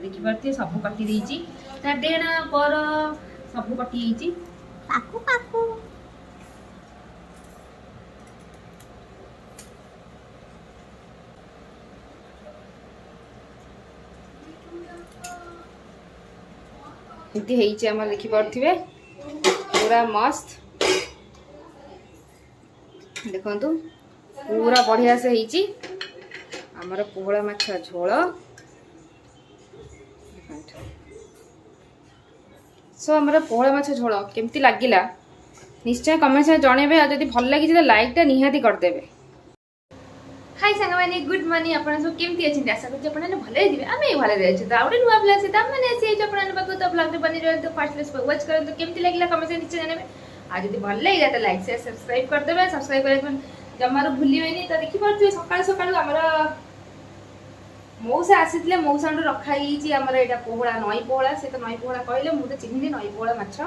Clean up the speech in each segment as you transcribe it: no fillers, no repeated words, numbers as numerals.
देखि पारती सब कटि देइची ता डेना पर सब कटि देइची पाकू पाकू इति हेइची हमर देखि पारथिबे पूरा मस्त देखंतु पूरा बढ़िया से हेइची हमर पोहळा माछ झोल सो हमर पोहळा माछ झोल केमती लागिला निश्चय कमेंट में जणेबे आ जदी भल लागि त लाइक ता निहाती कर देबे। हाय संग माने गुड मॉर्निंग आपण सब केमती अछि आशा करछि आपण भले दिबे आमे भले रहै छी त आउडे नुवा ब्लॉग से त माने से जे आपण बाकू त ब्लॉग रे बनि रहल त फास्ट प्लेस पर वॉच करन त केमती लागिला कमेंट में निश्चय जणेबे आ जदी भल लागि त लाइक शेयर सब्सक्राइब कर देबे सब्सक्राइब करे जमारो भूलिबेनी त देखि परथि सकाळ सकाळ हमर मौसा आसीथिले मौसा रखा ही आमर एटा पोहड़ा नई पोहड़ा से तो नई पोहड़ा कहले मु तो चिन्हिनी नई पोहड़ा माछ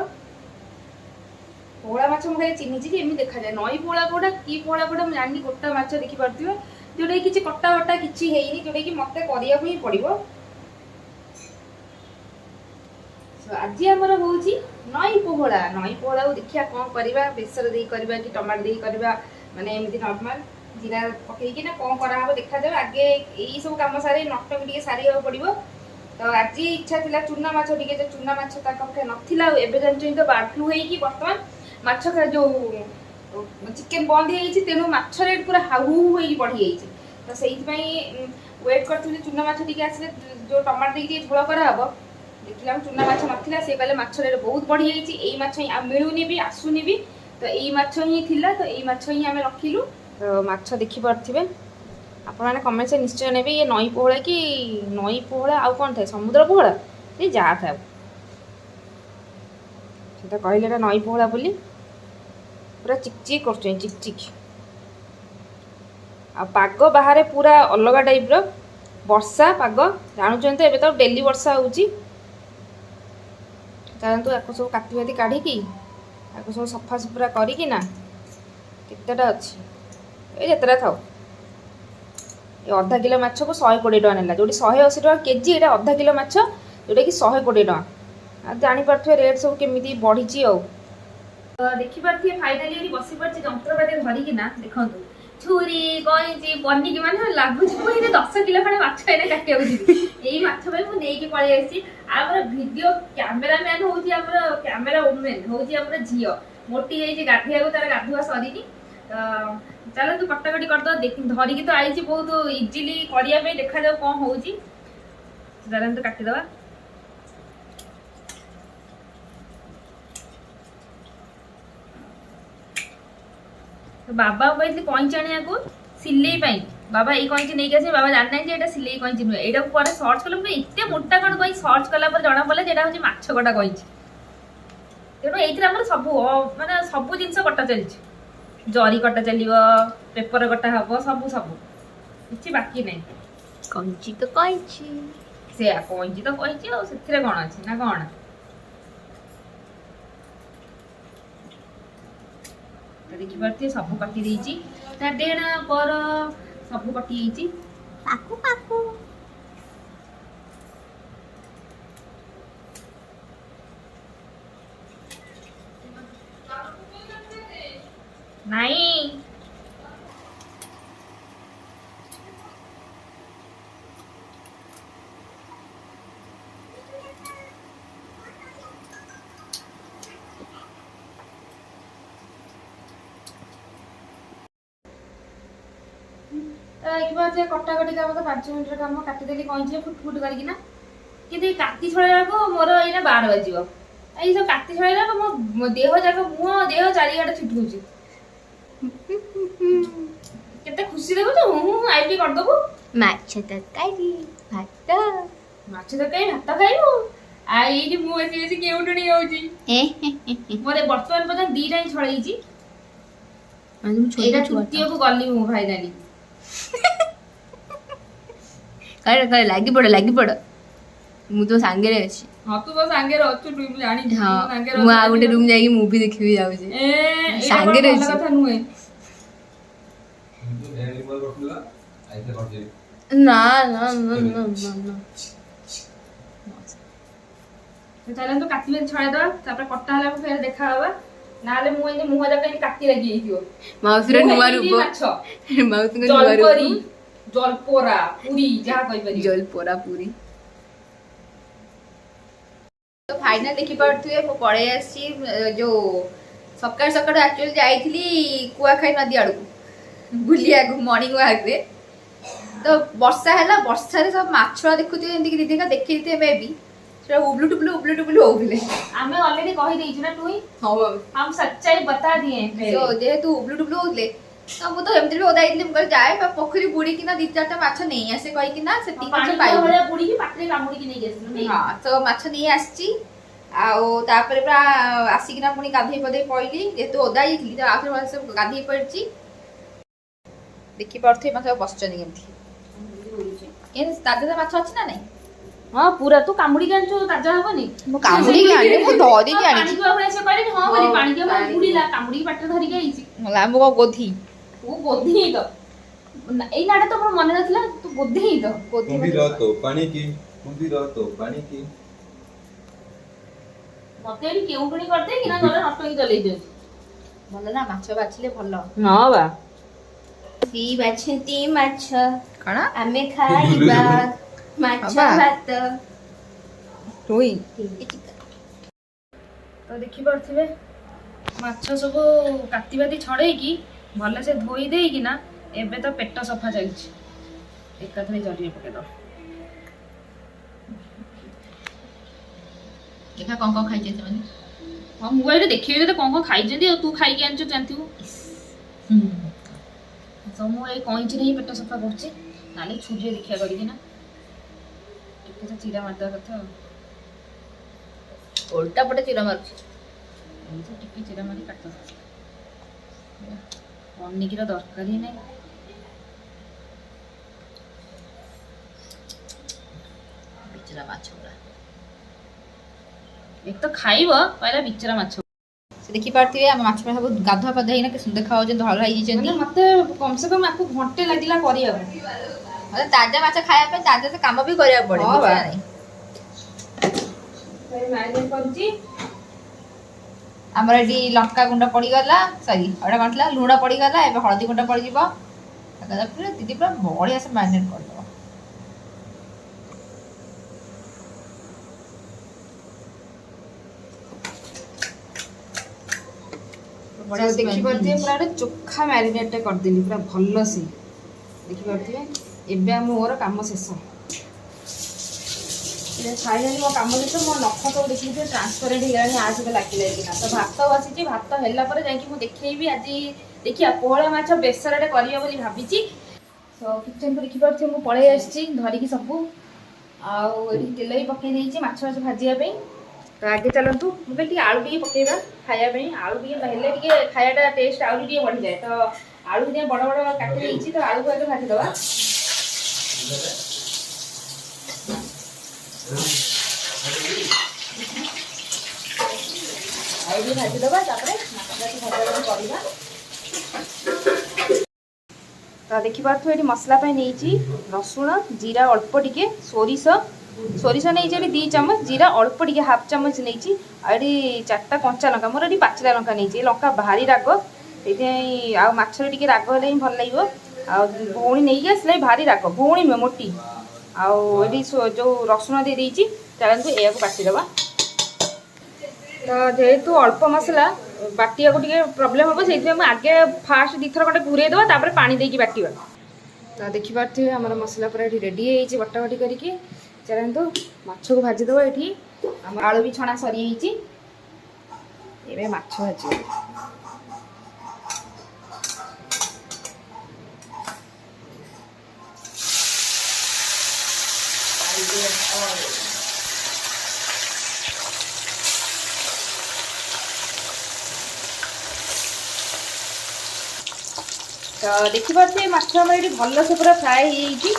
पोहड़ा माछ मु खाली चिन्हिची कि एमि देखा जाय नई पोहड़ा कोडा की पोहड़ा कोडा मु जानि गोटा माछ देखि परथिबो जोडे किछि कट्टा वट्टा किछि हेइनी जोडे कि मते करिया ही पड़िबो। सो आज हमर होउची नई पोहड़ा देखिया कोन करबा बेसर देई करबा कि टमाटर देई करबा माने एमिति नॉर्मल जीरा पकईकि ना कौन करा हम देखा जाए आगे यही सब कम सारी नटक टे सारी पड़ो तो आज इच्छा थी चूना माछ टे जो चूना माछ पाखे नाला एवं जानते तो बार्ड फ्लू होगी बर्तमान माछ जो चिकेन बंद हो तेणु माछ रेट पूरा हाहू हो बढ़ी जाइए तो से वेट करी चूना माछ टे आसे जो टमाटर देके झोल कराब देखला चूना माछ नाला सी कहले माछ रेट बहुत बढ़ी जाइए यही माछ मिलूनी भी आसुनी भी तो यही माछ ही थिला तो यही माछ ही आम रखिलु तो माछ देखि पारथिबे आपण माने कमेंट से निश्चय नेबे ये नई पोहड़ा कि नई पोहड़ा आउ कोन थाए समुद्र पोहड़ा ये जा थाए सेटा कहले रे नई पोहड़ा बोली पूरा चिकचिक करछे चिकचिक आ पाग बाहर पूरा अलग टाइप रो वर्षा पाग जानुचन तो एबे तो डेली वर्षा होउची जानतु आको सब काटी बाटी काढी की आको सब सफा सुफरा करी की ना केतेटा अछि ए जतरा थाओ ये आधा किलो माछ को 120 टका नेला जोडी 180 टका केजी एटा आधा किलो माछ जोटा कि 120 टका आ जानि परथि रेट सब केमिति बढ़ी ची औ देखि परथि फाइनली एठी बसी परछि जंत्रपाती धरि कि ना देखंतु छुरी गइजी बन्नी कि माने लागु छि कोइ 10 किलो खणे माछ एने काटिया बुझी एई माछ भाई मु नेकी पळै आसी हमर वीडियो कैमरामैन होउछि हमर कैमरा वुमेन होउछि हमर झियो मोटी जाई गाधिया को तार गाधुआ सरीनी चलो तू कटाकटी कर दो धरिकी तो आई बहुत इजिली करने देखा जाओ कौन हो तो काटिद तो बाबा कहते कईची आने को सिले बाबा ये कईची नहीं आसे बाबा जानना है ये सिले कईची नुहे यहाँ पर सर्च कला एत मोटा कौन कहीं सर्च कला जना पड़ा जेटा हूँ माछ कटा कईची तेणु ये सब मानने सब जिन कटा चलती जरी कटा चलियो पेपर कटा हबो सब सब किछि बाकी नहीं कंची तो कंची से कंची तो कंची और सेथिरे कोन अछि ना कोन तो देखि परथि सब कटि देइची ता डेना पर सब कटि देइची पाकू पाकू नहीं कटाकटी काम तो 5 मिनट काम काटिदेली कहीं फुट फुट करना कि काटी छड़ा को मोर ये 12 बजिव ये सब काटी छड़ा को मो देह जाक मुह देह चारिआडे छुटुची केते खुशी देखो तो हूं आईटी कर दबो माछ तरकारी भात माछ तरकारी भात खाइबो आ एठी मु एसी केउटणी होउची मोरे वर्तमान पर्यंत दीटा ही छळैची एटा छुट्टियो को गली मु फाइनली करे लागी पड़ मु तो सांगे रे अछि हां तू तो सांगे रे अछु तू जानी हां मु आ गोटे रूम जाई मूवी देखिबी जाउ छी ए सांगे रे अछि कथा नुए ना ना ना ना ना ଚାଲନ୍ତୁ କାଟିବେ ଛଡ଼େଇଦବା ତାପରେ କଟା ହେଲା ଫେର ଦେଖା ହବା ନହେଲେ ମୁଁ ଏମିତି ମୁହଁ ଯାକ ଏମିତି କାଟି ଲାଗି ହେଇଯିବ। ମାଉସୀର ନୂଆ ରୂପ ମାଛ ମାଉସୀଙ୍କ ନୂଆ ଜଲପରି ରୂପ ଜଲପୋରା ପୁରୀ ଯାହା କହିପାରିବେ। ଜଲପୋରା ପୁରୀ। ତ ଫାଇନାଲ ଦେଖିପାରୁଥିବେ ମୁଁ ପଳେଇ ଆସିଛି ଯୋଉ ସକାଳୁ ସକାଳୁ ଆକ୍ଚୁଆଲି ଯାଇଥିଲି କୁଆଖାଇ ନଦୀ ଆଡ଼କୁ ବୁଲିବାକୁ ମର୍ଣ୍ଣିଂ ୱାର୍କରେ। ତ ବର୍ଷା ହେଲା, ବର୍ଷାରେ ସବୁ ମାଛ ଦେଖୁଥିବେ ଏମିତି ଦିଦିକା ଦେଖିଥିବେ ମେ ବି ସେଟା ଉବୁଲୁ ଟୁବୁଲୁ ହଉଥିଲେ। ଆମେ ଅଲରେଡି କହିଦେଇଛୁ ନା ଟୁଇ ହଁ हम सच्चाई बता दिए ତ ଯେହେତୁ ଉବୁଲୁ ଟୁବୁଲୁ ହଉଥିଲେ ତ ମୁଁ ତ ଏମିତି ବି ଓଦା ହେଇଥିଲି। ମୁଁ କହିଲି ଯାଏ ପୋଖରୀ ବୁଡ଼ିକିନା 2-4ଟା ମାଛ ନେଇ ଆସେ କହିକିନା ସେତିକି ମାଛ ପାଇଲି। ବୁଡ଼ିକି ପାଟିରେ କାମୁଡ଼ିକି ନେଇକି ଆସିଲୁ। ହଁ ତ ମାଛ ନେଇ ଆସିଛି। ଆଉ ତାପରେ ପୁରା ଆସିକିନା ପୁଣି ଗାଧେଇ ପାଧେଇ ପଇଲି, ଯେହେତୁ ଓଦା ହେଇଯାଇଥିଲି ତ ଆଉଥରେ ଭଲସେ ଗାଧେଇ ପଡ଼ିଛି। ଦେଖିପାରୁଥିବେ ମାଛ ବସିଛନ୍ତି କେମିତି ତାଦେହରେ ମାଛ ଅଛି ନା ନାଇଁ। ହଁ ପୁରା ତୁ କାମୁଡ଼ିକି ଆଣିଛୁ ତାଜା ହବନି। ମୁଁ କାମୁଡ଼ିକି ଆଣିନି, ମୁଁ ଧରିକି ଆଣିଛି। ବୁଡ଼ିଲା କାମୁଡ଼ିକି ପାଟିରେ ଧରିକି ଆଇଛି। ମୁଁ କଣ ଗୋଧି ତୁ ବୋଧି ତ ଏଇ ନାଟା ତ ମୋର ମନେ ନଥିଲା। ତୁ ବୋଧି ତ କୁମ୍ଭୀର ତ ପାଣି କି କୁମ୍ଭୀର ତ ପାଣି କି ମତେ ଏଠି କେଉଁଟୁଣି କରିଦେ କି ନା ନହେଲେ ନଟଙ୍କି ଚଲେଇ ଦିଅନ୍ତୁ। ଭଲ ନା ମାଛ ବାଛିଲେ ଭଲ। ହଁ ବା ବାଛନ୍ତି ମାଛ କଣ ଆମେ ଖାଇବା ମାଛ ଭାତ। ତ ଦେଖିପାରୁଥିବେ ମାଛ ସବୁ କାଟି ବାଟି ଛଡ଼େଇକି ଭଲସେ ଧୋଇ ଦେଇକିନା ଏବେ ତ ପେଟ ସଫା ଚାଲିଛି। ଏକାଥରେ ଜରିରେ ପକେଇଦବ। ଦେଖା କଣ କଣ ଖାଇଛନ୍ତି ସେମାନେ। ହଁ ମୁଁ ଏଠି ଦେଖିବି ତ କଣ କଣ ଖାଇଛନ୍ତି ଆଉ ତୁ ଖାଇକି ଆଣିଛୁ ଜାଣିଥିବୁ। ତ ମୁଁ ଏଇ କଇଁଚିରେ ହିଁ ପେଟ ସଫା କରୁଛି, ନାଲି ଛୁରୀରେ ଦେଖିବା କରିକିନା ଟିକେ ତ ଚିରା ମାରିଦେବା କଥା ଆଉ। ଓଲଟା ପଟେ ଚିର ମାରୁଛି। ଏମିତି ଟିକେ ଚିରା ମାରି କାଟିଦେବା। ପନିକିର ଦରକାର ହିଁ ନାହିଁ। ବିଚରା ମାଛ ଗୁଡ଼ା ଏକ ତ ଖାଇବ କହିଲା ବିଚରା ମାଛ। ସେ ଦେଖିପାରୁଥିବେ ଆମ ମାଛ ସବୁ ଗାଧୁଆ ପାଧୁଆ ହେଇକିନା କି ସୁନ୍ଦର ଖାଉଛନ୍ତି, ଧଳା ହେଇଯାଇଛନ୍ତି। ମତେ କମ ସେ କମ ଆକୁ ଘଣ୍ଟେ ଲାଗିଲା କରିବାକୁ। ମତେ ତାଜା ମାଛ ଖାଇବା ପାଇଁ ତାଜା କାମ ବି କରିବାକୁ ପଡେ। ହଁ ବା। ନାଇଁ ମ୍ୟାରିନେଟ୍ କରୁଛି। ଆମର ଏଠି ଲଙ୍କା ଗୁଣ୍ଡ ପଡ଼ିଗଲା, ସରି ଏଇଟା କ'ଣ ଥିଲା ଲୁଣ ପଡ଼ିଗଲା, ଏବେ ହଳଦୀ ଗୁଣ୍ଡ ପଡ଼ିଯିବ। ଦିଦି ପୁରା ବଢ଼ିଆ ସେ ମ୍ୟାରିନେଟ୍ କରିଦେବ। ଦେଖିପାରୁଥିବେ ପୁରା ଗୋଟେ ଚୋଖା ମ୍ୟାରିନେଟ୍ଟେ କରିଦେଲି ପୁରା ଭଲସେ। ଦେଖିପାରୁଥିବେ ଏବେ ମୋର କାମ ଶେଷ। ଫାଇନାଲି ମୋ କାମ ଶେଷ। ମୋ ନଖ ସବୁ ଦେଖିଥିବେ ଟ୍ରାନ୍ସପରେଣ୍ଟ ହେଇଗଲାଣି ଆ ସହିତ ଲାଗିକିନା। ତ ଭାତ ବସିଛି, ଭାତ ହେଲା ପରେ ଯାଇକି ମୁଁ ଦେଖେଇବି। ଆଜି ଦେଖିବା ପୋହଳା ମାଛ ବେସରଟେ କରିବା ବୋଲି ଭାବିଛି। ତ କିଚେନକୁ ଦେଖିପାରୁଥିବେ ମୁଁ ପଳେଇ ଆସିଛି ଧରିକି ସବୁ। ଆଉ ଏଠି ତେଲ ବି ପକେଇ ଦେଇଛି ମାଛ ଭାଜିବା ପାଇଁ। ତ ଆଗେ ଚାଲନ୍ତୁ ମୁଁ କହିଲି ଟିକେ ଆଳୁ ଟିକେ ପକେଇବା ଖାଇବା ପାଇଁ। ଆଳୁ ଟିକେ ହେଲେ ଟିକେ ଖାଇବାଟା ଟେଷ୍ଟ ଆଳୁ ଟିକେ ବଢ଼ିଯାଏ। ତ ଆଳୁ ଟିକେ ବଡ଼ ବଡ଼ କାଟି ଦେଇଛି, ତ ଆଳୁକୁ ଆଗେ ଭାଜିଦେବା। ଆଳୁ ଟିକେ ଭାଜିଦେବା, ତାପରେ ମାଛଟାକୁ ଭଜାଭଜି କରିବା। ତ ଦେଖିପାରୁଥିବେ ଏଠି ମସଲା ପାଇଁ ନେଇଛି ରସୁଣ, ଜିରା ଅଳ୍ପ ଟିକେ, ସୋରିଷ ନେଇଛି ଏଠି 2 ଚାମଚ, ଜିରା ଅଳ୍ପ ଟିକେ 1/2 ଚାମଚ ନେଇଛି। ଆଉ ଏଠି 4ଟା କଞ୍ଚା ଲଙ୍କା, ମୋର ଏଠି ପାଚିଲା ଲଙ୍କା ନେଇଛି। ଏ ଲଙ୍କା ଭାରି ରାଗ, ସେଇଥିପାଇଁ ଆଉ ମାଛରେ ଟିକେ ରାଗ ହେଲେ ହିଁ ଭଲ ଲାଗିବ। ଆଉ ଭଉଣୀ ନେଇକି ଆସିଲେ ଭାରି ରାଗ, ଭଉଣୀ ନୁହେଁ ମୋଟି। ଆଉ ଏଠି ଯେଉଁ ରସୁଣ ଦେଇଛି, ଚାଲନ୍ତୁ ଏହାକୁ ବାଟିଦେବା। ତ ଯେହେତୁ ଅଳ୍ପ ମସଲା ବାଟିବାକୁ ଟିକେ ପ୍ରୋବ୍ଲେମ୍ ହେବ, ସେଇଥିପାଇଁ ମୁଁ ଆଗେ ଫାଷ୍ଟ 2 ଥର ଖଣ୍ଡେ ଘୁରେଇ ଦେବା, ତାପରେ ପାଣି ଦେଇକି ବାଟିବା। ତ ଦେଖିପାରୁଥିବେ ଆମର ମସଲା ପୁରା ଏଠି ରେଡ଼ି ହେଇଯାଇଛି ବଟାବଟି କରିକି। ଚାଲନ୍ତୁ ମାଛକୁ ଭାଜିଦେବା। ଏଠି ଆମ ଆଳୁ ବି ଛଣା ସରିଯାଇଛି, ଏବେ ମାଛ ଭାଜିବା। ତ ଦେଖିପାରୁଥିବେ ମାଛ ଆମର ଏଠି ଭଲସେ ପୁରା ଫ୍ରାଏ ହେଇଯାଇଛି।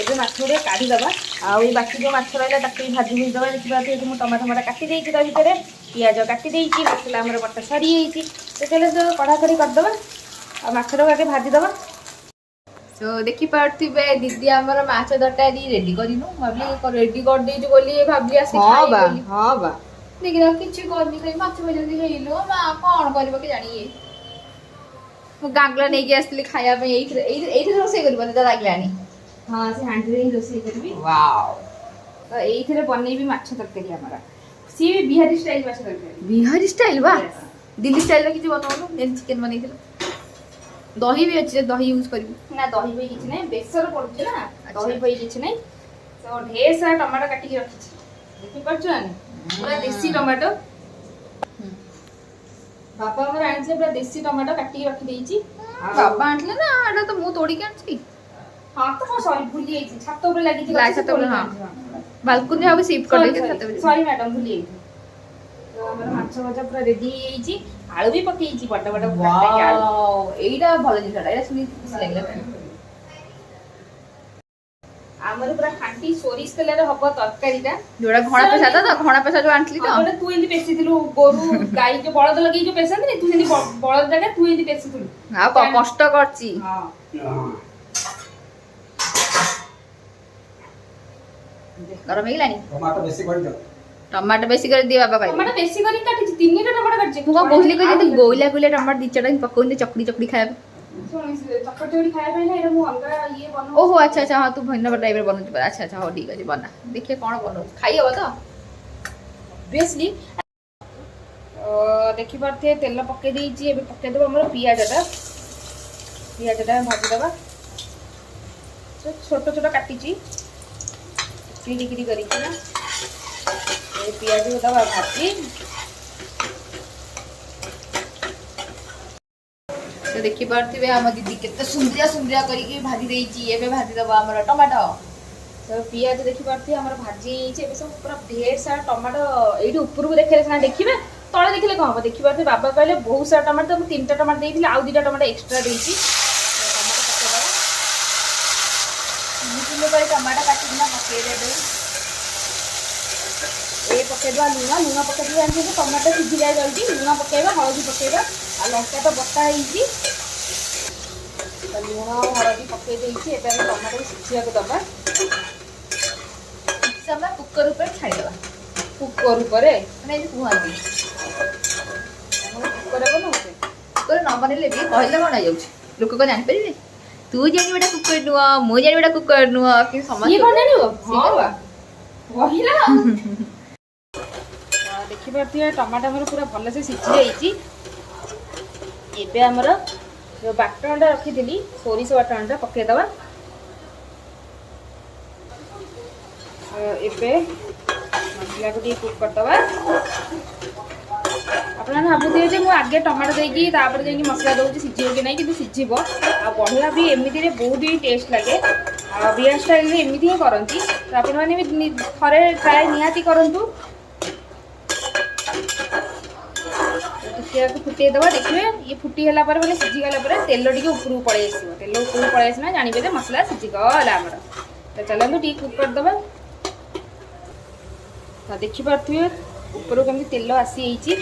ଏବେ ମାଛ ଗୁଡ଼ିକ କାଢ଼ିଦେବା। ଆଉ ଏଇ ବାକି ଯେଉଁ ମାଛ ରହିଲା ତାକୁ ବି ଭାଜି ଦେଇଦେବା। ଦେଖିପାରୁଥିବେ ଏଠି ମୁଁ ଟମାଟୋ କାଟି ଦେଇଛି, ତା ଭିତରେ ପିଆଜ କାଟି ଦେଇଛି, ମସଲା ଆମର ବଟା ସରିଯାଇଛି। ସେତେବେଳେ କଢ଼ା କଢ଼ି କରିଦେବା ଆଉ ମାଛଟାକୁ ଆଗେ ଭାଜିଦେବା। ତ ଦେଖିପାରୁଥିବେ ଦିଦି ଆମର ମାଛ ତରକାରୀ ରେଡି କରିନୁ, ଭାବିଲି ରେଡି କରିଦେଇଛୁ ବୋଲି ଭାବିଲି ଆସି ହଁ ବା। ଦେଖିଲା କିଛି କରିନି ଖାଲି ମାଛ ଭଜା ଯଦି ହେଇଲୋ ମା କଣ କରିବ କି ଜାଣି ଇଏ ମୁଁ ଗାଙ୍ଗଲା ନେଇକି ଆସିଥିଲି ଖାଇବା ପାଇଁ ଏଇଥିରେ ରୋଷେଇ କରିବ ତ ଲାଗିଲାନି ହଁ ସେ ହାଣ୍ଡିରେ ହିଁ ରୋଷେଇ କରିବି। ୱାଓ ତ ଏଇଥିରେ ବନେଇବି ମାଛ ତରକାରୀ ଆମର। ସିଏ ବି ବିହାରୀ ଷ୍ଟାଇଲ ମାଛ ତରକାରୀ। ବିହାରୀ ଷ୍ଟାଇଲ ବା Yes. ଦିଲ୍ଲୀ ଷ୍ଟାଇଲର କିଛି ବନଉନୁ ଯେମିତି ଚିକେନ ବନେଇଥିଲ ଦହି ବି ଅଛି ଦହି ୟୁଜ୍ କରିବୁ ନା ଦହି ଫହି କିଛି ନାହିଁ, ବେସର ପଡୁଛି ନା, ଦହି ଫହି କିଛି ନାହିଁ। ତ ଢେର ସାରା ଟମାଟୋ କାଟିକି ରଖିଛି, ଦେଖିପାରୁଛୁ ନା? ପୁରା ଦେଶୀ ଟମାଟୋ। ବାପା ଆମର ଆଣିଥିଲେ ପୁରା ଦେଶୀ ଟମାଟୋ କାଟିକି ରଖିଦେଇଛି। ବାବା ଆଣିଥିଲେ ନା ଏଟା ତ ମୁଁ ତୋଡ଼ିକି ଆଣିଛି ହଁ ତ ହଁ ସରି ଭୁଲି ଯାଇଛି, ଛାତ ଉପରେ ଲାଗିଛି ଛାତ ଉପରେ, ହଁ। ବାଲକୁନି ଭାବେ ସିଫ୍ଟ କରିଦେଇଛି ଛାତ ଉପରେ। ସରି ମ୍ୟାଡାମ ଭୁଲି ଯାଇଛି। ତ ଆମର ମାଛ ଭଜା ପୁରା ରେଡି ହେଇଯାଇଛି, ଆଳୁ ବି ପକେଇଛି ବଡ ବଡ କାଟିକି ଆଳୁ। ୱାଓ ଏଇଟା ଭଲ ଜିନିଷଟା ଏଇଟା ଶୁଣି ଖୁସି ଲାଗିଲା ଆମର ପୁରା ଖାଣ୍ଟି ସୋରିଷ ତେଲରେ ହବ ତରକାରୀଟା। ଯୋଉଟା ଘଣା ପେସା ତ ଘଣା ପେସା ଯୋଉ ଆଣିଥିଲି ତ ତୁ ଏମିତି ପେଶିଥିଲୁ ଗୋରୁ ଗାଈ ଯୋଉ ବଳଦ ଲଗେଇ ଯୋଉ ପେଶନ୍ତିନି, ତୁ ସେମିତି ବଳଦ ଜାଗା ତୁ ଏମିତି ପେଶିଥିଲୁ। ଆଉ କଷ୍ଟ କରିଛି ହଁ ଗରମ ହେଇଗଲାଣି ଟମାଟୋ ବେଶୀ କରିଦିଅ। ଟମାଟୋ ବେଶୀ କରି ଦିଏ ବାବା କହିଲେ ଟମାଟୋ ବେଶୀ କରି କାଟିଛି, 3ଟା ଟମାଟୋ କାଟିଛି। ମୁଁ କଣ କହୁଥିଲି କହିଲି ଗୋଇଲା ଗୋଇଲା ଟମାଟୋ 2-4ଟା ହିଁ ପକଉନି ଚକଡ଼ି ଚକଡ଼ି ଖାଇବା ଚକଟି ଖାଇବା ପାଇଁ ନା, ଏଇଟା ମୁଁ ଅଲଗା ଇଏ ବନଉଛି। ଓହୋ ଆଚ୍ଛା ଆଚ୍ଛା ହଁ ତୁ ଭିନ୍ନ ଟାଇପ୍ର ବନଉଛୁ ଆଚ୍ଛା ଆଚ୍ଛା ହଉ ଠିକ୍ ଅଛି ବନା ଦେଖିଆ କ'ଣ ବନଉଛୁ ଖାଇ ହବ ତ ଅବଭିୟସଲି ଦେଖିପାରୁଥିବେ ତେଲ ପକେଇ ଦେଇଛି। ଏବେ ପକେଇଦେବା ଆମର ପିଆଜଟା ଭାଜିଦେବା। ଛୋଟ ଛୋଟ କାଟିଛି ଟିକିରି କରିକି ନା, ଏ ପିଆଜ ଦେବା ଭାଜି। ତ ଦେଖିପାରୁଥିବେ ଆମ ଦିଦି କେତେ ସୁନ୍ଦରିଆ ସୁନ୍ଦରିଆ କରିକି ଭାଜି ଦେଇଛି ଏବେ ଭାଜିଦେବ ଆମର ଟମାଟୋ ତ ପିଆଜ ଦେଖିପାରୁଥିବେ ଆମର ଭାଜି ହେଇଯାଇଛି। ଏବେ ସବୁ ପୁରା ଢେର ସାରା ଟମାଟୋ ଏଇଠି ଉପରକୁ ଦେଖେଇଲେ ସିନା ଦେଖିବେ, ତଳେ ଦେଖିଲେ କ'ଣ ହବ। ଦେଖିପାରୁଥିବେ ବାବା କହିଲେ ବହୁତ ସାରା ଟମାଟୋ, ତ ମୁଁ 3ଟା ଟମାଟୋ ଦେଇଥିଲି, ଆଉ 2ଟା ଟମାଟୋ ଏକ୍ସଟ୍ରା ଦେଇଛି। ଟମାଟୋ କରି ଟମାଟୋ କାଟିକିନା ପକେଇଦେବେ ଏ ପକେଇଦେବା ଲୁଣ ପକେଇଦେବା, ଜାଣିଛନ୍ତି ଟମାଟୋ ସିଝିଯାଏ ଜଲ୍ଦି। ଲୁଣ ପକେଇବା, ହଳଦୀ ପକେଇବା, ଆଉ ଲଙ୍କା ତ ବଟା ହେଇଛି। ତ ଲୁଣ ଆଉ ହଳଦୀ ପକେଇ ଦେଇଛି। ଏବେ ଆମେ ଟମାଟୋ ସିଝିବାକୁ ଦେବା। ଆମେ କୁକର ଉପରେ ଛାଡ଼ିଦେବା କୁକର ଉପରେ ମାନେ ଏମିତି କୁହନ୍ତି ଆମର କୁକରରେ ବନଉଛେ। କୁକର ନ ବନେଇଲେ ବି କହିଲେ କ'ଣ ହେଇଯାଉଛି ଲୋକ କ'ଣ ଜାଣିପାରିବେ ତୁ ଜାଣିବୁ ଏଇଟା କୁକର ନୁହଁ ମୁଁ ଜାଣିବୁ ଏଇଟା କୁକର ନୁହଁ କିନ୍ତୁ ସିଏ କ'ଣ ଜାଣିବ? ସିଏ ହଁ କହିବ। କହିଲା। ଦେଖିପାରୁଥିବେ ଟମାଟୋ ଆମର ପୁରା ଭଲସେ ସିଝି ଯାଇଛି। ଏବେ ଆମର ଯୋଉ ବାଟଣଟା ରଖିଥିଲି ସୋରିଷ ବାଟଣଟା ପକେଇଦେବା। ଏବେ ମସଲାକୁ ଟିକେ କୁକ୍ କରିଦେବା। ଆପଣମାନେ ଭାବୁଥିବେ ଯେ ମୁଁ ଆଗେ ଟମାଟୋ ଦେଇକି ତାପରେ ଯାଇକି ମସଲା ଦେଉଛି, ସିଝିବ କି ନାହିଁ, କିନ୍ତୁ ସିଝିବ। ଆଉ ବଢ଼ିଆ ବି ଏମିତିରେ ବହୁତ ହିଁ ଟେଷ୍ଟ ଲାଗେ। ଆଉ ବିହାର ଷ୍ଟାଇଲରେ ଏମିତି ହିଁ କରନ୍ତି, ତ ଆପଣମାନେ ବି ଥରେ ଟ୍ରାଏ ନିହାତି କରନ୍ତୁ। ଟିକିଆକୁ ଫୁଟେଇଦେବା। ଦେଖିବେ ଇଏ ଫୁଟି ହେଲା ପରେ ମାନେ ସିଝିଗଲା ପରେ ତେଲ ଟିକେ ଉପରକୁ ପଳେଇ ଆସିବ। ତେଲ ଉପରକୁ ପଳେଇ ଆସିଲେ ଜାଣିବେ ଯେ ମସଲା ସିଝିଗଲା ଆମର। ତ ଚାଲନ୍ତୁ ଟିକେ କୁକ୍ କରିଦେବା। ତ ଦେଖିପାରୁଥିବେ ଉପରକୁ କେମିତି ତେଲ ଆସିଯାଇଛି।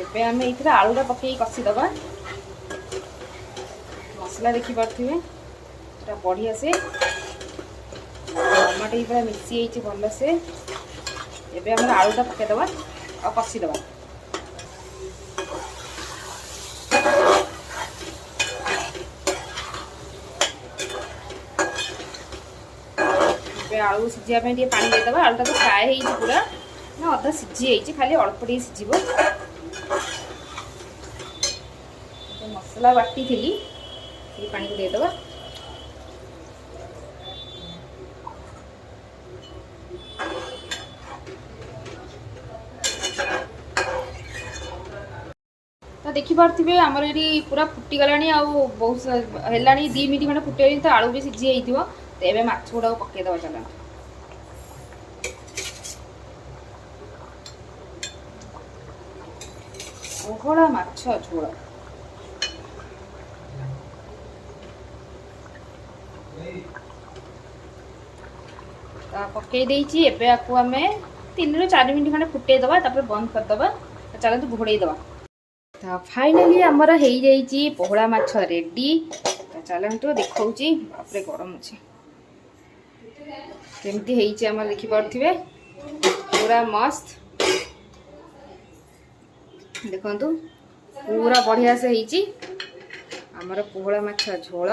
ଏବେ ଆମେ ଏଇଥିରେ ଆଳୁଟା ପକେଇକି କଷିଦେବା। ମସଲା ଦେଖିପାରୁଥିବେ ପୁରା ବଢ଼ିଆ ସେ ଟମାଟୋ ବି ପୁରା ମିଶି ଯାଇଛି ଭଲସେ। ଏବେ ଆମର ଆଳୁଟା ପକେଇଦେବା ଆଉ କଷିଦେବା। ଏବେ ଆଳୁ ସିଝିବା ପାଇଁ ଟିକେ ପାଣି ଦେଇଦେବା। ଆଳୁଟା ତ ଫ୍ରାଏ ହେଇଛି ପୁରା ନା ଅଧା ସିଝି ଯାଇଛି, ଖାଲି ଅଳ୍ପ ଟିକେ ସିଝିବ। ମସଲା ବାଟିଥିଲି ସେଇ ପାଣିକୁ ଦେଇଦେବା। ତ ଦେଖିପାରୁଥିବେ ଆମର ଏଠି ପୁରା ଫୁଟିଗଲାଣି, ଆଉ ବହୁତ ହେଲାଣି 2 ମିନିଟ୍ ଖଣ୍ଡେ ଫୁଟିଗଲାଣି। ତ ଆଳୁ ବି ସିଝି ଯାଇଥିବ। ତ ଏବେ ମାଛ ଗୁଡ଼ାକୁ ପକେଇଦେବା। ଚାଲନ୍ତୁ ପୋହଳା ମାଛ ଝୋଳ। ପକେଇ ଦେଇଛି। ଏବେ ଆକୁ ଆମେ 3ରୁ 4 ମିନିଟ୍ ଖଣ୍ଡେ ଫୁଟେଇଦେବା, ତାପରେ ବନ୍ଦ କରିଦେବା। ଚାଲନ୍ତୁ ଘୋଡ଼େଇ ଦେବା। ତ ଫାଇନାଲି ଆମର ହେଇଯାଇଛି ପୋହଳା ମାଛ ରେଡ଼ି। ତ ଚାଲନ୍ତୁ ଦେଖାଉଛି। ବାପରେ ଗରମ ଅଛି କେମିତି ହେଇଛି ଆମର ଦେଖିପାରୁଥିବେ। पूरा मस्त देखंतु पूरा बढ़िया से ହେଇଛି ଆମର ପୋହଳା ମାଛ ଝୋଳ।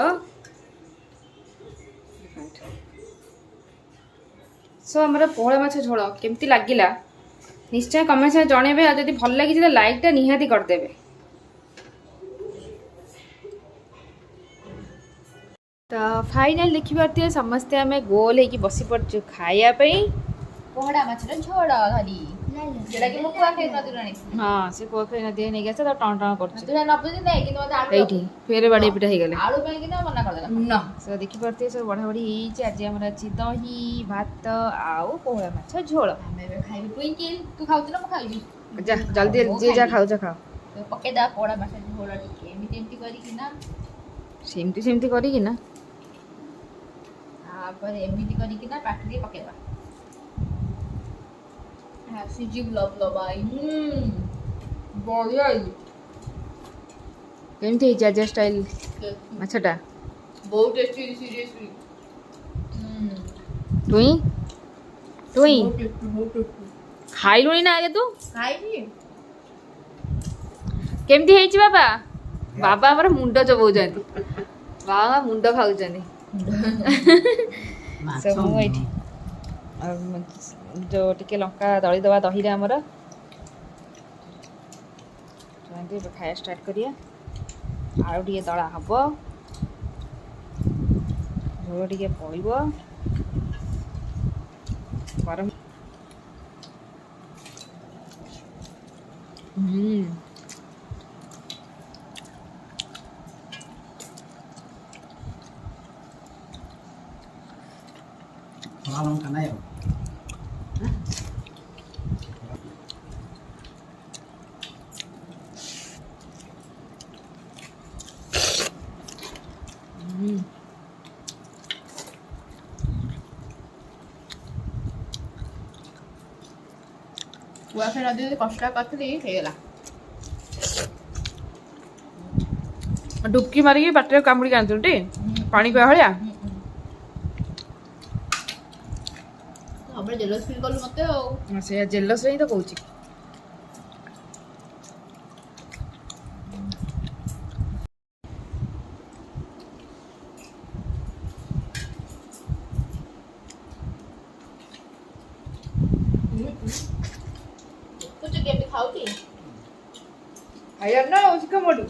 सो आमर पोहड़ा माछ झोल केमती लगिला निश्चय कमेंट से जनइबे आ जदि भल लगी तो लाइक टा निहाती करदेबे। तो फाइनल देखि पारथिए समस्ते आमे गोल हेकी बसी पड़छु खाया पे पोहड़ा माछर झोल धरी जेला कि मु कुआ खाइ नदी रानी। हां से को खाई नदी नै गसे तो टन टन करछु तुरा नबुझी नै कि मते आलू एठी फेरे बाडी पिटा हे गेले आलू पे कि ना मना कर देला न। सो देखि पारथिए सब बढा बढी हिची आज हमर अछि दही भात आउ पोहड़ा माछ झोल। हमें बे खाइबी ट्विंकल तू खाउछ ना मु खाइबी जा जल्दी जे जा खाउ जा खाओ तो पके दा पोहड़ा माछ झोल टिके एमती एमती करी कि ना सेमती करी कि ना आ पर एमती करी कि ना पाटी पकेबा हां सीजी लब लबाई बढ़िया केमती हे जा स्टाइल माछटा बहुत टेस्टी सीरियसली टुई टुई बहुत टेस्टी खाइलुनी ना आगे तू खाइबी केमती हेची बाबा बाबा हमर मुंड चबौजंती बाबा मुंड खाउजंती सब मु एठी जो टिके लंका दଳି दवा दही रे हमर जंती खाया स्टार्ट करिया आलू टिके दळा हबो झोल टिके पड़िबो गरम Malam kan ayo. कुआ खाइ नदी कष्ट करथली हेला डुबकी मारिकी पाटे कामुड़ी कांतुटी पानी कोया हलिया हमरे जेलस फील करलु मते ओ से जेलस रे ही तो कहूची कुछ गेम खाओ की I don't know, उसका मोडू